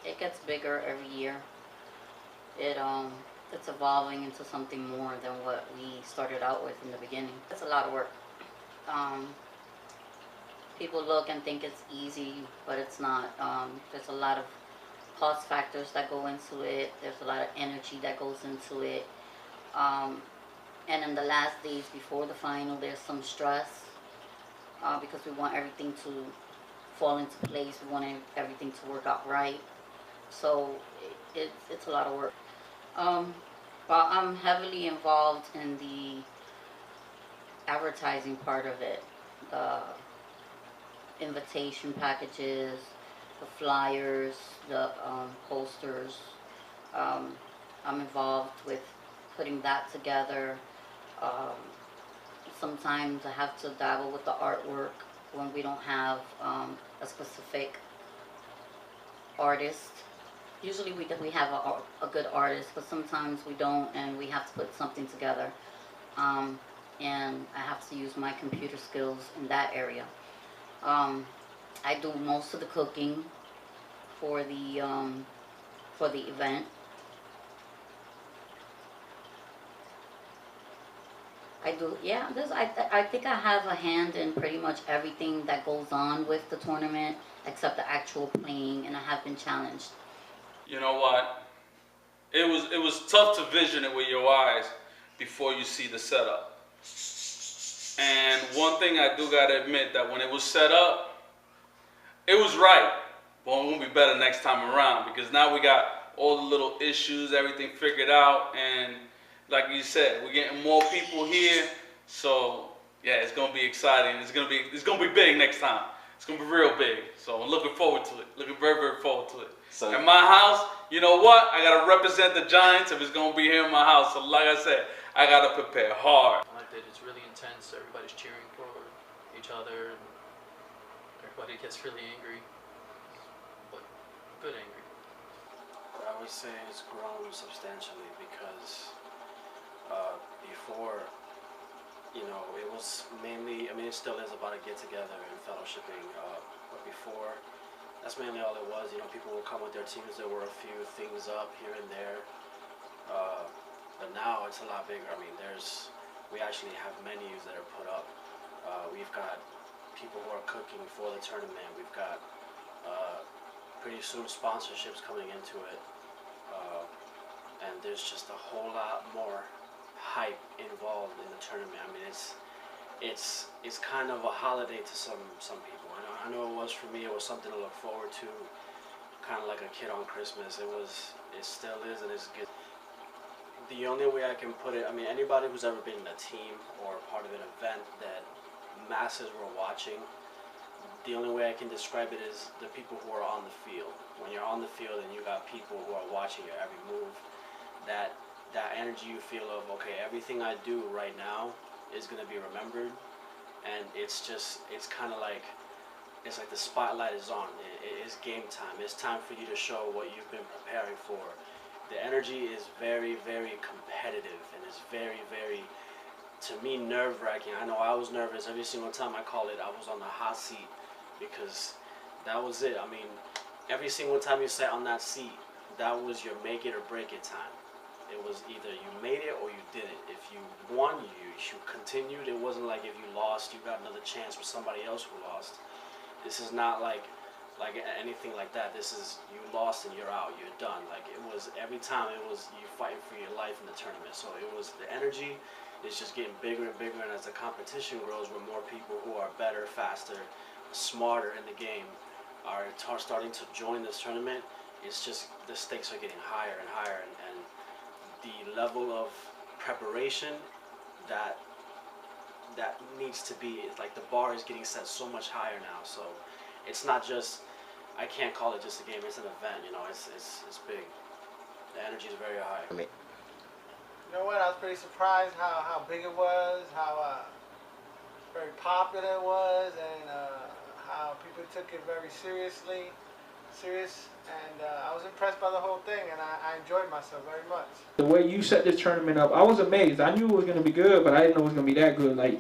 It gets bigger every year. It it's evolving into something more than what we started out with in the beginning. It's a lot of work. Um, People look and think it's easy, but it's not. There's a lot of cost factors that go into it. There's a lot of energy that goes into it. Um, and in the last days before the final, there's some stress because we want everything to fall into place. We want everything to work out right. So it's a lot of work. Um, but I'm heavily involved in the advertising part of it, the invitation packages, the flyers, the posters. Um, I'm involved with putting that together. Um, Sometimes I have to dabble with the artwork when we don't have a specific artist. Usually we have a good artist, but sometimes we don't, and we have to put something together. Um, and I have to use my computer skills in that area. Um, I do most of the cooking for the event. I do, yeah. I think I have a hand in pretty much everything that goes on with the tournament, except the actual playing, and I have been challenged. You know what? It was tough to vision it with your eyes before you see the setup. And one thing I do gotta admit that when it was set up, it was right. But it won't be better next time around because now we got all the little issues, everything figured out, and like you said, we're getting more people here. So yeah, it's gonna be exciting. It's gonna be big next time. It's gonna be real big. So I'm looking forward to it. Looking very, very forward to it. So At my house, you know what? I gotta represent the Giants if it's gonna be here in my house. So like I said, I gotta prepare hard. I like that it's really intense. Everybody's cheering for each other, and everybody gets really angry, but good angry. I would say it's grown substantially because before, it was mainly, I mean, it still is about a get together and fellowshipping, but before, that's mainly all it was. People would come with their teams. There were a few things up here and there, but now it's a lot bigger. I mean, we actually have menus that are put up. We've got people who are cooking for the tournament. We've got pretty soon sponsorships coming into it, and there's just a whole lot more hype involved in the tournament. I mean, it's kind of a holiday to some people. I know it was for me. It was something to look forward to, kind of like a kid on Christmas. It still is, and it's good. The only way I can put it, I mean, anybody who's ever been in a team or part of an event that masses were watching, the only way I can describe it is the people who are on the field. When you're on the field and you got people who are watching your every move, that energy you feel of, okay, everything I do right now is going to be remembered, and it's kind of like, it's like the spotlight is on. It's game time. It's time for you to show what you've been preparing for. The energy is very, very competitive, and it's very, very, to me, nerve-wracking. I know I was nervous every single time I called it. I was on the hot seat because that was it. I mean, every single time you sat on that seat, that was your make it or break it time. It was either you made it or you didn't. If you won, you continued. It wasn't like if you lost, you got another chance with somebody else who lost. This is not like anything like that. This is, you lost and you're out, you're done. Like, it was, every time it was you fighting for your life in the tournament. So it was, the energy is just getting bigger and bigger, and as the competition grows, with more people who are better, faster, smarter in the game are starting to join this tournament, it's just, the stakes are getting higher and higher, and the level of preparation that needs to be, it's like the bar is getting set so much higher now. So it's not just, I can't call it just a game, it's an event. It's big. The energy is very high. I mean, You know what? I was pretty surprised how big it was, how very popular it was, and how people took it very serious, and I was impressed by the whole thing, and I enjoyed myself very much. The way you set this tournament up, I was amazed. I knew it was going to be good, but I didn't know it was going to be that good. Like,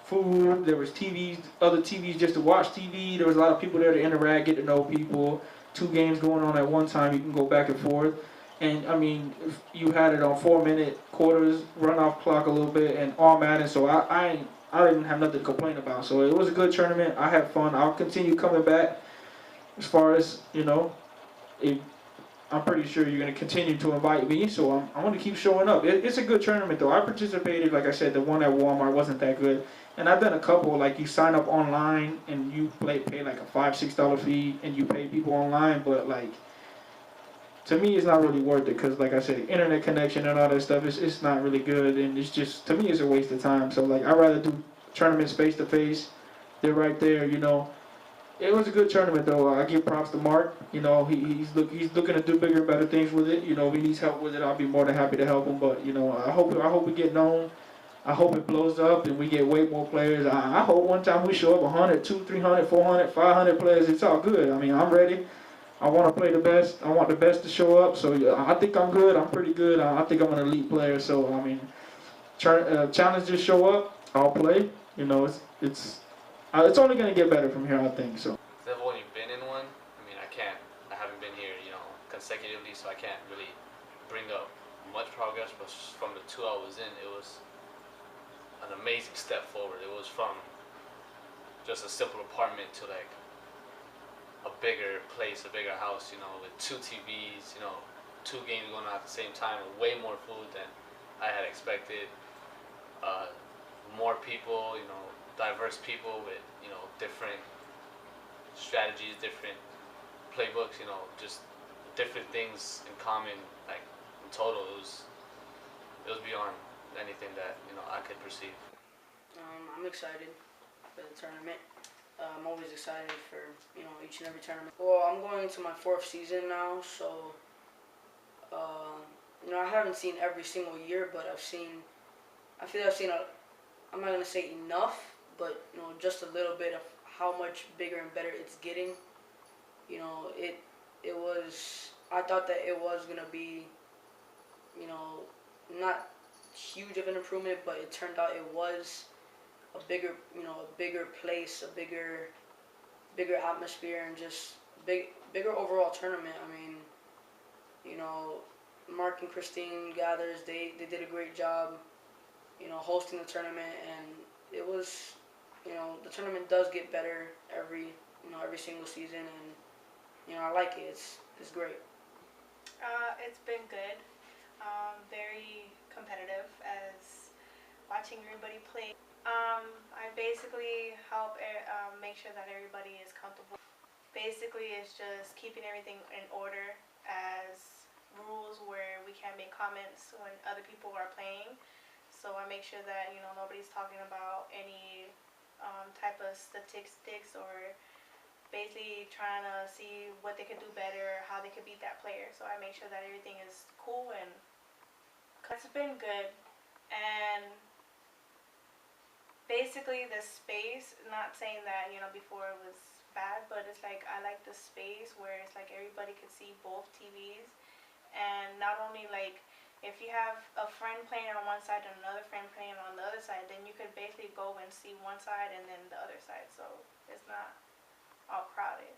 food. There was TVs, other TVs just to watch TV. There was a lot of people there to interact, get to know people. 2 games going on at one time, you can go back and forth. And I mean, if you had it on 4-minute quarters, run off clock a little bit, and all Madden. So I didn't have nothing to complain about. So it was a good tournament. I had fun. I'll continue coming back. As far as it, I'm pretty sure you're going to continue to invite me, so I'm going to keep showing up. It's a good tournament, though. I participated, like I said, the one at Walmart wasn't that good. And I've done a couple, like you sign up online and you pay like a $5-6 fee and you pay people online, but like, to me, it's not really worth it because, like I said, internet connection and all that stuff, it's not really good, and it's just, to me, it's a waste of time. So, like, I'd rather do tournaments face-to-face. They're right there. It was a good tournament, though. I give props to Mark. He's looking to do bigger and better things with it. If he needs help with it, I'll be more than happy to help him. But I hope we get known. I hope it blows up and we get way more players. I hope one time we show up 100, 200, 300, 400, 500 players. It's all good. I mean, I'm ready. I want to play the best. I want the best to show up. So I think I'm good. I'm pretty good. I think I'm an elite player. So I mean, challenges show up. I'll play. It's only gonna get better from here, I think. So. I've only been in one. I mean, I haven't been here, consecutively, so I can't really bring up much progress. But from the 2 I was in, it was an amazing step forward. It was from just a simple apartment to like a bigger place, a bigger house, with 2 TVs, 2 games going on at the same time, with way more food than I had expected. More people, diverse people with, different strategies, different playbooks, just different things in common. Like in total, it was beyond anything that I could perceive. I'm excited for the tournament. I'm always excited for each and every tournament. Well, I'm going into my 4th season now, so I haven't seen every single year, but I feel I've seen I'm not gonna say enough, but just a little bit of how much bigger and better it's getting. I thought that it was gonna be not huge of an improvement, but it turned out it was a bigger place, a bigger atmosphere, and just bigger overall tournament. I mean, Mark and Christine Gathers, they did a great job hosting the tournament, and it was the tournament does get better every single season, and I like it. It's great. It's been good. Very competitive, as watching everybody play. I basically help make sure that everybody is comfortable. Basically, it's just keeping everything in order, as rules where we can't make comments when other people are playing. So I make sure that nobody's talking about any type of statistics, or basically trying to see what they could do better, how they could beat that player. So I make sure that everything is cool, and it's been good. And basically the space, not saying that before it was bad, but it's like I like the space where it's like everybody could see both TVs, and not only like if you have a friend playing on one side and another friend playing on the other side, then you could basically go and see one side and then the other side, so it's not all crowded.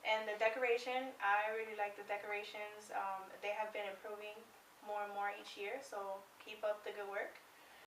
And the decoration, I really like the decorations. They have been improving more and more each year, so keep up the good work.